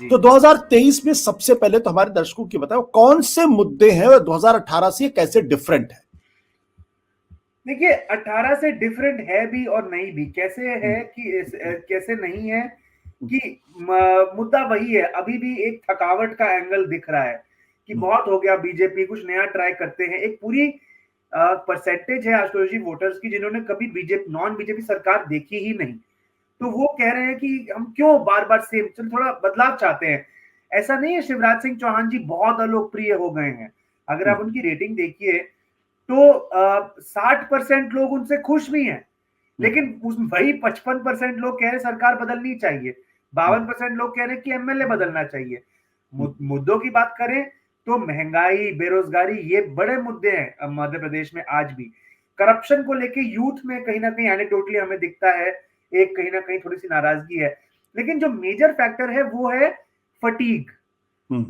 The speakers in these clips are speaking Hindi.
तो 2023 में सबसे पहले तो हमारे दर्शकों की बताओ कौन से मुद्दे हैं और 2018 से कैसे डिफरेंट है? देखिए 18 से डिफरेंट है भी और नहीं भी। कैसे है कि कैसे नहीं है कि मुद्दा वही है, अभी भी एक थकावट का एंगल दिख रहा है कि बहुत हो गया, बीजेपी कुछ नया ट्राई करते हैं। एक पूरी परसेंटेज है आशुतोष जी वोटर्स की जिन्होंने कभी बीजेपी नॉन बीजेपी सरकार देखी ही नहीं, तो वो कह रहे हैं कि हम क्यों बार बार सेम, चल थोड़ा बदलाव चाहते हैं। ऐसा नहीं है शिवराज सिंह चौहान जी बहुत अलोकप्रिय हो गए हैं, अगर आप उनकी रेटिंग देखिए तो 60% लोग उनसे खुश भी हैं, लेकिन उस वही 55% लोग कह रहे सरकार बदलनी चाहिए, 52% लोग कह रहे हैं कि एमएलए बदलना चाहिए। मुद्दों की बात करें तो महंगाई, बेरोजगारी ये बड़े मुद्दे हैं मध्य प्रदेश में आज भी। करप्शन को लेके यूथ में कहीं ना कहीं एनेक्डोटली हमें दिखता है एक कहीं ना कहीं थोड़ी सी नाराजगी है, लेकिन जो मेजर फैक्टर है वो है फटीग।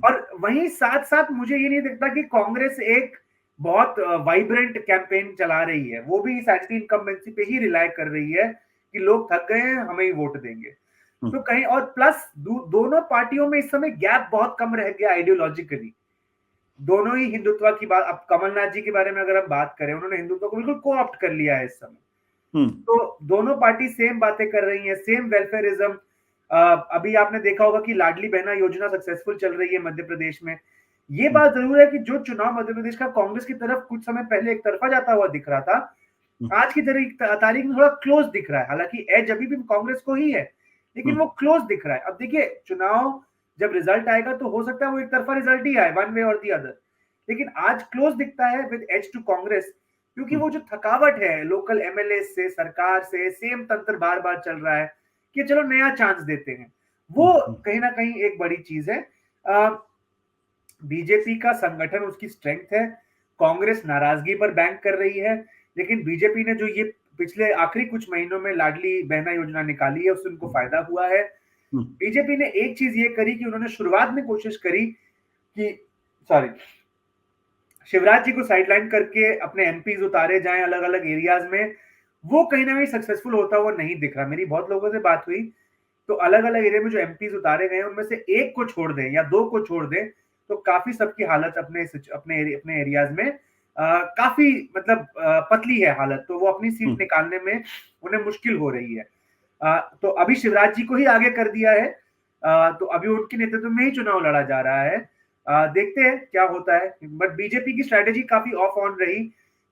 और वहीं साथ साथ मुझे ये नहीं दिखता कि कांग्रेस एक बहुत वाइब्रेंट कैंपेन चला रही है, वो भी इस एंटी इनकम्बेंसी पे ही रिलाय कर रही है कि लोग थक गए हैं, हमें ही वोट देंगे। तो कहीं और प्लस दोनों पार्टियों में इस समय गैप बहुत कम रह गया आइडियोलॉजिकली। दोनों ही हिंदुत्व की बात, अब कमलनाथ जी के बारे में अगर हम बात करें, उन्होंने हिंदुत्व को बिल्कुल को ऑप्ट कर लिया है इस समय। तो दोनों पार्टी सेम बातें कर रही हैं, सेम वेलफेयरिज्म। अभी आपने देखा होगा कि लाडली बहना योजना सक्सेसफुल चल रही है मध्य प्रदेश में। ये बात जरूर है कि जो चुनाव मध्य प्रदेश का कांग्रेस की तरफ कुछ समय पहले एक तरफा जाता हुआ दिख रहा था, आज की तारीख में थोड़ा क्लोज दिख रहा है। हालांकि एज अभी भी कांग्रेस को ही है, लेकिन वो क्लोज दिख रहा है। अब देखिए चुनाव जब रिजल्ट आएगा तो हो सकता है वो एक तरफा रिजल्ट ही आए, वन वे और दी अदर, लेकिन आज क्लोज दिखता है विद एज टू कांग्रेस, क्योंकि वो जो थकावट है लोकल एमएलए से, सरकार से, सेम तंत्र बार बार चल रहा है कि चलो नया चांस देते हैं, वो कहीं ना कहीं एक बड़ी चीज है। बीजेपी का संगठन उसकी स्ट्रेंथ है, कांग्रेस नाराजगी पर बैंक कर रही है, लेकिन बीजेपी ने जो ये पिछले आखिरी कुछ महीनों में लाडली बहना योजना निकाली है उससे उनको फायदा हुआ है। बीजेपी ने एक चीज ये करी कि उन्होंने शुरुआत में कोशिश करी कि शिवराज जी को साइडलाइन करके अपने एमपीज उतारे जाएं अलग अलग एरियाज में, वो कहीं ना कहीं सक्सेसफुल होता हुआ नहीं दिख रहा। मेरी बहुत लोगों से बात हुई तो अलग अलग एरिया में जो एमपीज उतारे गए उनमें से एक को छोड़ दें या दो को छोड़ दें तो काफी सबकी हालत अपने एरियाज में काफी मतलब पतली है हालत, तो वो अपनी सीट निकालने में उन्हें मुश्किल हो रही है। तो अभी शिवराज जी को ही आगे कर दिया है, तो अभी उनके नेतृत्व में ही चुनाव लड़ा जा रहा है। देखते हैं क्या होता है, बट बीजेपी की स्ट्रेटेजी काफी ऑफ ऑन रही।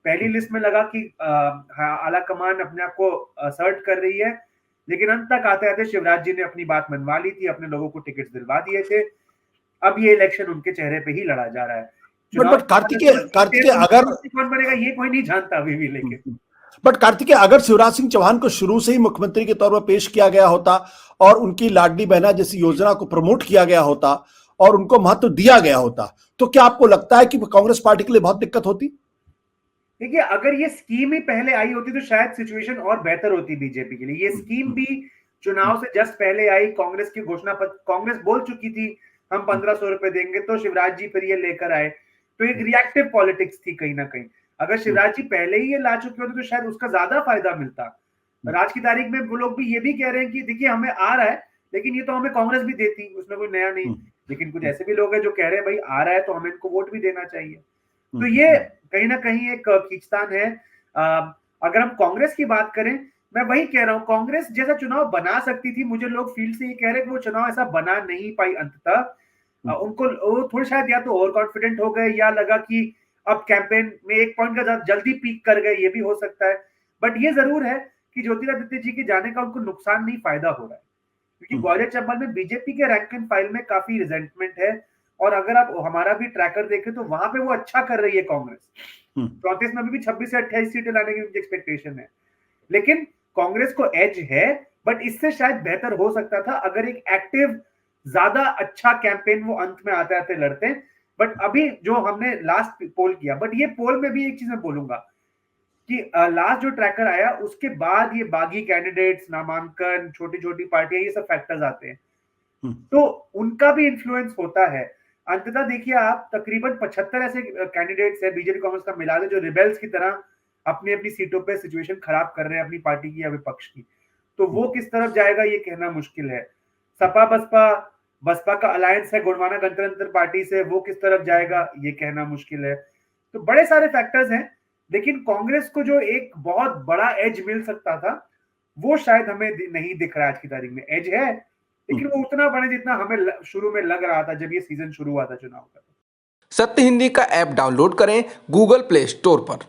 पहली लिस्ट में लगा कि आला कमान अपने आप को असर्ट कर रही है, लेकिन अंत तक आते आते शिवराज जी ने अपनी बात मनवा ली थी, अपने लोगों को टिकट दिलवा दिए थे। अब ये इलेक्शन उनके चेहरे पे ही लड़ा जा रहा है। बट कार्तिकेय अगर कौन बनेगा ये कोई नहीं जानता अभी भी, लेकिन कार्तिकेय अगर शिवराज सिंह चौहान को शुरू से ही मुख्यमंत्री के तौर पर पेश किया गया होता और उनकी लाडली बहना जैसी योजना को प्रमोट किया गया होता और उनको महत्व दिया गया होता, तो क्या आपको लगता है कि कांग्रेस पार्टी के लिए बहुत दिक्कत होती? देखिए अगर ये स्कीम ही पहले आई होती तो शायद सिचुएशन और बेहतर होती बीजेपी के लिए। ये स्कीम भी चुनाव से जस्ट पहले आई, कांग्रेस की घोषणा पत्र, कांग्रेस बोल चुकी थी हम 1500 रुपए देंगे, तो शिवराज जी फिर ये लेकर आए, तो एक रिएक्टिव पॉलिटिक्स थी कहीं ना कहीं। अगर शिवराज जी पहले ही ये ला चुके होते तो शायद उसका ज्यादा फायदा मिलता। और आज की तारीख में वो लोग भी ये भी कह रहे हैं कि देखिए हमें आ रहा है, लेकिन ये तो हमें कांग्रेस भी देती, उसमें कोई नया नहीं। लेकिन कुछ ऐसे भी लोग हैं जो कह रहे हैं भाई आ रहा है तो हमें इनको वोट भी देना चाहिए। तो ये कहीं ना कहीं एक खींचतान है। अगर हम कांग्रेस की बात करें, मैं वही कह रहा हूं कांग्रेस जैसा चुनाव बना सकती थी, मुझे लोग फील्ड से ये कह रहे हैं कि वो चुनाव ऐसा बना नहीं पाई अंततः। उनको थोड़ी शायद या तो ओवर कॉन्फिडेंट हो गए या लगा कि अब कैंपेन में एक पॉइंट का जल्दी पीक कर गए, ये भी हो सकता है। बट ये जरूर है कि ज्योतिरादित्य जी के जाने का उनको नुकसान नहीं फायदा हो रहा है, क्योंकि ग्वालियर चंबल में बीजेपी के रैंक एंड फाइल में काफी रिजेंटमेंट है। और अगर आप हमारा भी ट्रैकर देखें तो वहां पे वो अच्छा कर रही है कांग्रेस, 34 में भी 26 से 28 सीटें लाने की उनकी एक्सपेक्टेशन है। लेकिन कांग्रेस को एज है, बट इससे शायद बेहतर हो सकता था अगर एक एक्टिव ज्यादा अच्छा कैंपेन वो अंत में आते आते लड़ते। बट अभी जो हमने लास्ट पोल किया, बट ये पोल में भी एक चीज मैं बोलूंगा कि लास्ट जो ट्रैकर आया उसके बाद ये बागी कैंडिडेट्स, नामांकन, छोटी छोटी पार्टियां, ये सब फैक्टर्स आते हैं, तो उनका भी इन्फ्लुएंस होता है। अंततः देखिए आप तकरीबन 75 ऐसे कैंडिडेट्स है बीजेपी कांग्रेस का मिला दे जो रिबेल्स की तरह अपनी अपनी सीटों पे सिचुएशन खराब कर रहे हैं अपनी पार्टी की या विपक्ष की, तो वो किस तरफ जाएगा ये कहना मुश्किल है। सपा बसपा बसपा का अलायंस है गोंडवाना गणतंत्र पार्टी से, वो किस तरफ जाएगा ये कहना मुश्किल है। तो बड़े सारे फैक्टर्स हैं, लेकिन कांग्रेस को जो एक बहुत बड़ा एज मिल सकता था वो शायद हमें नहीं दिख रहा आज की तारीख में। एज है लेकिन वो उतना बड़े जितना हमें शुरू में लग रहा था जब ये सीजन शुरू हुआ था चुनाव का। सत्य हिंदी का ऐप डाउनलोड करें गूगल प्ले स्टोर पर।